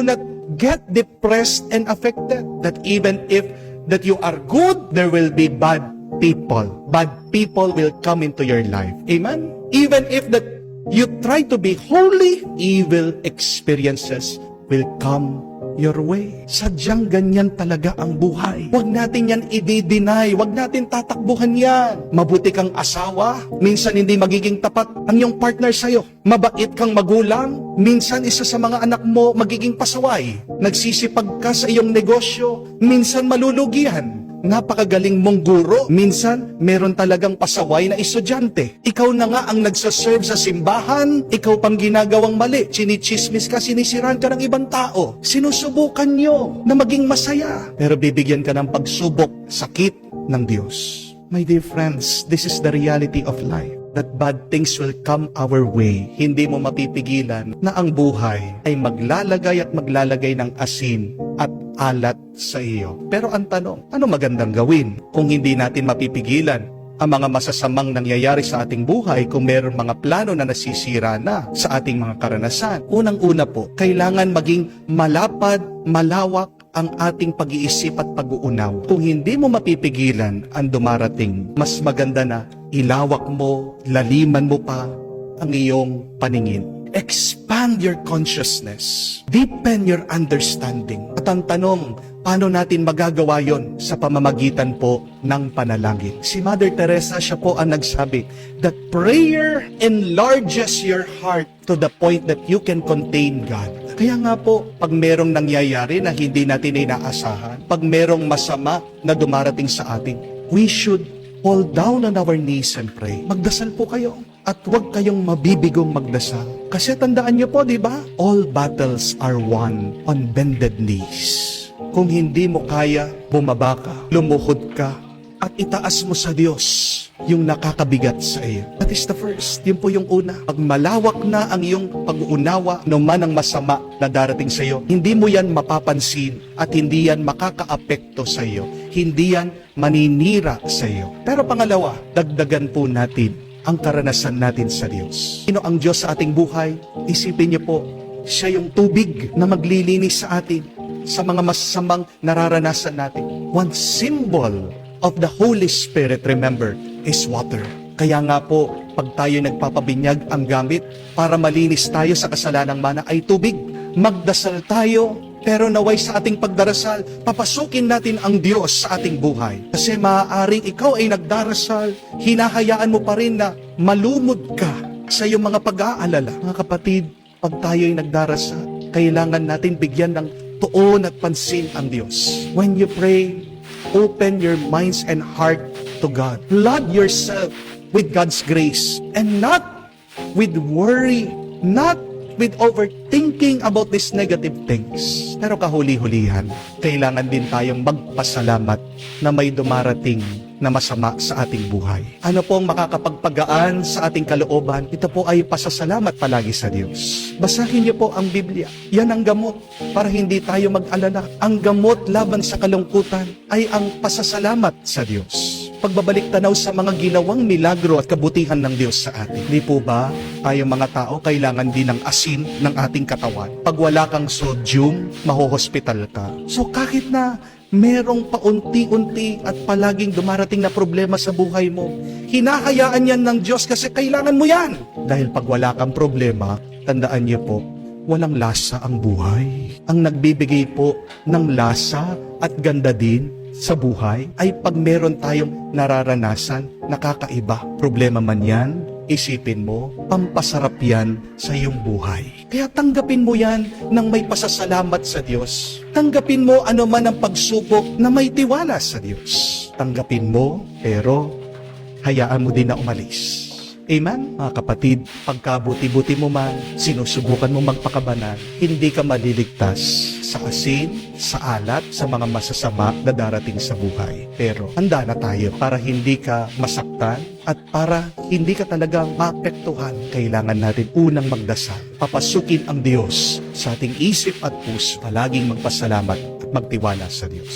do not get depressed and affected. That even if that you are good, there will be bad people. Bad people will come into your life. Amen? Even if that you try to be holy, evil experiences will come your way. Sadyang ganyan talaga ang buhay. Huwag natin yan i-deny. Huwag natin tatakbuhan yan. Mabuti kang asawa, minsan hindi magiging tapat ang iyong partner sa'yo. Mabait kang magulang, minsan isa sa mga anak mo magiging pasaway. Nagsisipag ka sa iyong negosyo, minsan malulugihan. Napakagaling mong guro, minsan meron talagang pasaway na estudyante. Ikaw na nga ang nagsaserve sa simbahan, ikaw pang ginagawang mali, chinichismis ka, sinisiran ka ng ibang tao. Sinusubukan nyo na maging masaya, pero bibigyan ka ng pagsubok, sakit ng Diyos. My dear friends, this is the reality of life. That bad things will come our way. Hindi mo mapipigilan na ang buhay ay maglalagay at maglalagay ng asin at alat sa iyo. Pero ang tanong, ano magandang gawin kung hindi natin mapipigilan ang mga masasamang nangyayari sa ating buhay, kung meron mga plano na nasisira na sa ating mga karanasan? Unang-una po, kailangan maging malapad, malawak ang ating pag-iisip at pag-uunaw. Kung hindi mo mapipigilan ang dumarating, mas maganda na ilawak mo, laliman mo pa ang iyong paningin. Expand your consciousness. Deepen your understanding. At ang tanong, paano natin magagawa yon? Sa pamamagitan po ng panalangin. Si Mother Teresa, siya po ang nagsabi that prayer enlarges your heart to the point that you can contain God. Kaya nga po, pag merong nangyayari na hindi natin inaasahan, pag merong masama na dumarating sa atin, we should fall down on our knees and pray. Magdasal po kayo. At huwag kayong mabibigong magdasal. Kasi tandaan niyo po, di ba? All battles are won on bended knees. Kung hindi mo kaya, bumaba ka, lumuhod ka, at itaas mo sa Diyos yung nakakabigat sa iyo. That is the first. Yun po yung una. Pag malawak na ang iyong pag-uunawa, no man ang masama na darating sa iyo, hindi mo yan mapapansin at hindi yan makakaapekto sa iyo. Hindi yan maninira sa iyo. Pero pangalawa, dagdagan po natin ang karanasan natin sa Diyos. Sino ang Diyos sa ating buhay? Isipin niyo po, siya yung tubig na maglilinis sa atin sa mga masasamang nararanasan natin. One symbol of the Holy Spirit, remember, is water. Kaya nga po, pag tayo nagpapabinyag, ang gamit para malinis tayo sa kasalanang mana ay tubig. Magdasal tayo, pero naway sa ating pagdarasal, papasukin natin ang Diyos sa ating buhay. Kasi maaaring ikaw ay nagdarasal, hinahayaan mo pa rin na malumod ka sa iyong mga pag-aalala. Mga kapatid, pag tayo ay nagdarasal, kailangan natin bigyan ng tuon at pansin ang Diyos. When you pray, open your minds and heart to God. Flood yourself with God's grace and not with worry, not with overthinking about these negative things. Pero kahuli-hulihan, kailangan din tayong magpasalamat na may dumarating na masama sa ating buhay. Ano pong makakapagpagaan sa ating kalooban? Ito po ay pasasalamat palagi sa Diyos. Basahin niyo po ang Biblia. Yan ang gamot para hindi tayo mag-alala. Ang gamot laban sa kalungkutan ay ang pasasalamat sa Diyos. Pagbabalik tanaw sa mga ginawang milagro at kabutihan ng Diyos sa atin. Di po ba tayong mga tao kailangan din ng asin ng ating katawan? Pag wala kang sodium, mahohospital ka. So kahit na merong paunti-unti at palaging dumarating na problema sa buhay mo, hinahayaan yan ng Diyos kasi kailangan mo yan. Dahil pag wala kang problema, tandaan niyo po, walang lasa ang buhay. Ang nagbibigay po ng lasa at ganda din sa buhay ay pag meron tayong nararanasan, nakakaiba. Problema man yan, isipin mo, pampasarap yan sa iyong buhay. Kaya tanggapin mo yan ng may pasasalamat sa Diyos. Tanggapin mo ano man ang pagsubok na may tiwala sa Diyos. Tanggapin mo, pero hayaan mo din na umalis. Amen? Mga kapatid, pagkabuti-buti mo man, sinusubukan mo magpakabanal, hindi ka maliligtas sa asin, sa alat, sa mga masasama na darating sa buhay. Pero handa na tayo para hindi ka masaktan at para hindi ka talaga maapektuhan. Kailangan natin unang magdasal. Papasukin ang Diyos sa ating isip at puso. Palaging magpasalamat at magtiwala sa Diyos.